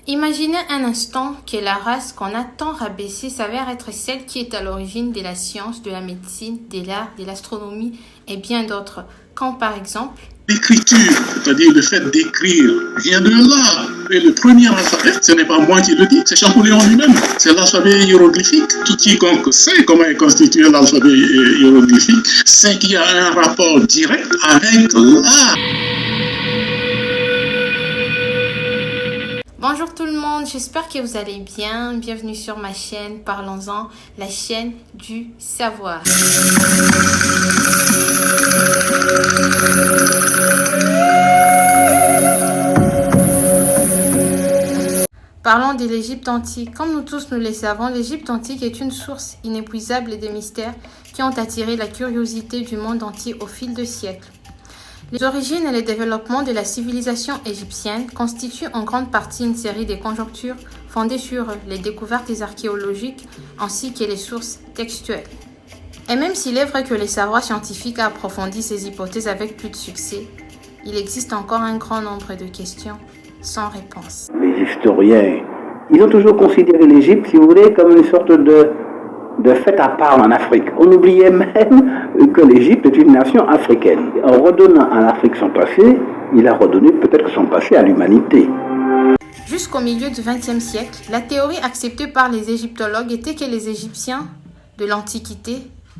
Imaginez un instant que la race qu'on a tant rabaissée s'avère être celle qui est à l'origine de la science, de la médecine, de l'art, de l'astronomie et bien d'autres, comme par exemple l'écriture, c'est-à-dire le fait d'écrire, vient de là. Et le premier alphabet, ce n'est pas moi qui le dis, c'est Champollion lui-même. C'est l'alphabet hiéroglyphique. Quiconque sait comment est constitué l'alphabet hiéroglyphique sait qu'il y a un rapport direct avec l'art. Bonjour tout le monde, j'espère que vous allez bien. Bienvenue sur ma chaîne Parlons-en, la chaîne du savoir. Parlons de l'Égypte antique. Comme nous tous nous le savons, l'Égypte antique est une source inépuisable de mystères qui ont attiré la curiosité du monde entier au fil des siècles. Les origines et le développement de la civilisation égyptienne constituent en grande partie une série de conjonctures fondées sur les découvertes archéologiques ainsi que les sources textuelles. Et même s'il est vrai que les savoirs scientifiques a approfondi ces hypothèses avec plus de succès, il existe encore un grand nombre de questions sans réponse. Les historiens, ils ont toujours considéré l'Égypte, si vous voulez, comme une sorte de fait à part en Afrique. On oubliait même que l'Égypte est une nation africaine. En redonnant à l'Afrique son passé, il a redonné peut-être son passé à l'humanité. Jusqu'au milieu du XXe siècle, la théorie acceptée par les égyptologues était que les Égyptiens de l'Antiquité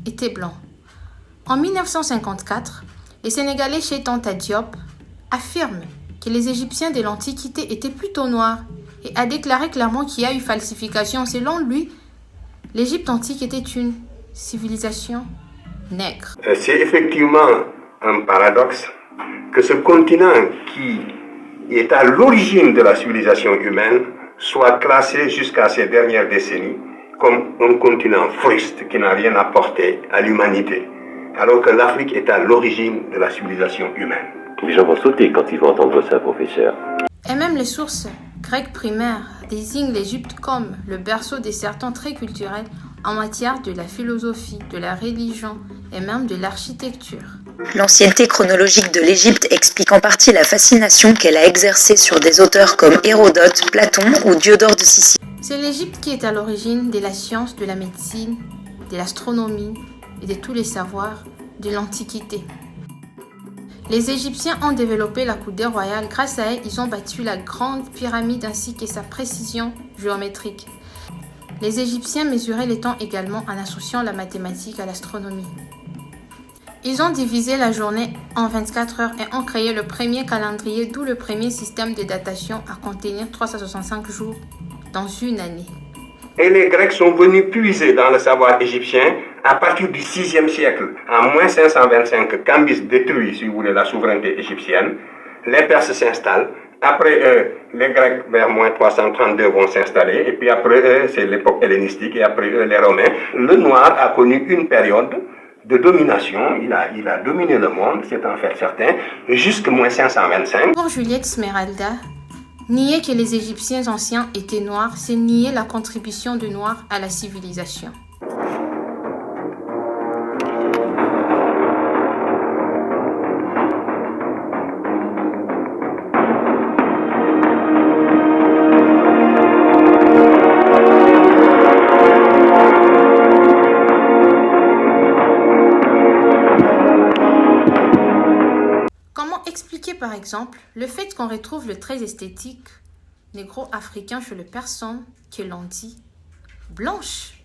étaient blancs. En 1954, le Sénégalais Cheikh Anta Diop affirme que les Égyptiens de l'Antiquité étaient plutôt noirs et a déclaré clairement qu'il y a eu falsification. Selon lui, l'Égypte antique était une civilisation nègre. C'est effectivement un paradoxe que ce continent qui est à l'origine de la civilisation humaine soit classé jusqu'à ces dernières décennies comme un continent fruste qui n'a rien apporté à l'humanité, alors que l'Afrique est à l'origine de la civilisation humaine. Les gens vont sauter quand ils vont entendre ça, professeur. Et même les sources grecques primaires désignent l'Égypte comme le berceau des certains traits culturels en matière de la philosophie, de la religion et même de l'architecture. L'ancienneté chronologique de l'Égypte explique en partie la fascination qu'elle a exercée sur des auteurs comme Hérodote, Platon ou Diodore de Sicile. C'est l'Égypte qui est à l'origine de la science, de la médecine, de l'astronomie et de tous les savoirs de l'Antiquité. Les Égyptiens ont développé la coudée royale. Grâce à elle, ils ont bâti la grande pyramide ainsi que sa précision géométrique. Les Égyptiens mesuraient les temps également en associant la mathématique à l'astronomie. Ils ont divisé la journée en 24 heures et ont créé le premier calendrier, d'où le premier système de datation à contenir 365 jours dans une année. Et les Grecs sont venus puiser dans le savoir égyptien à partir du 6e siècle. En moins 525, Cambyse détruit, si vous voulez, la souveraineté égyptienne. Les Perses s'installent. Après eux, les Grecs, vers moins 332, vont s'installer. Et puis après eux, c'est l'époque hellénistique. Et après eux, les Romains. Le noir a connu une période de domination. Il a dominé le monde, c'est en fait certain, jusqu'à moins 525. Pour Juliette Smeralda, nier que les Égyptiens anciens étaient noirs, c'est nier la contribution de Noirs à la civilisation. Comment expliquer par exemple le fait qu'on retrouve le trait esthétique négro-africain chez les personnes qui l'ont dit blanches?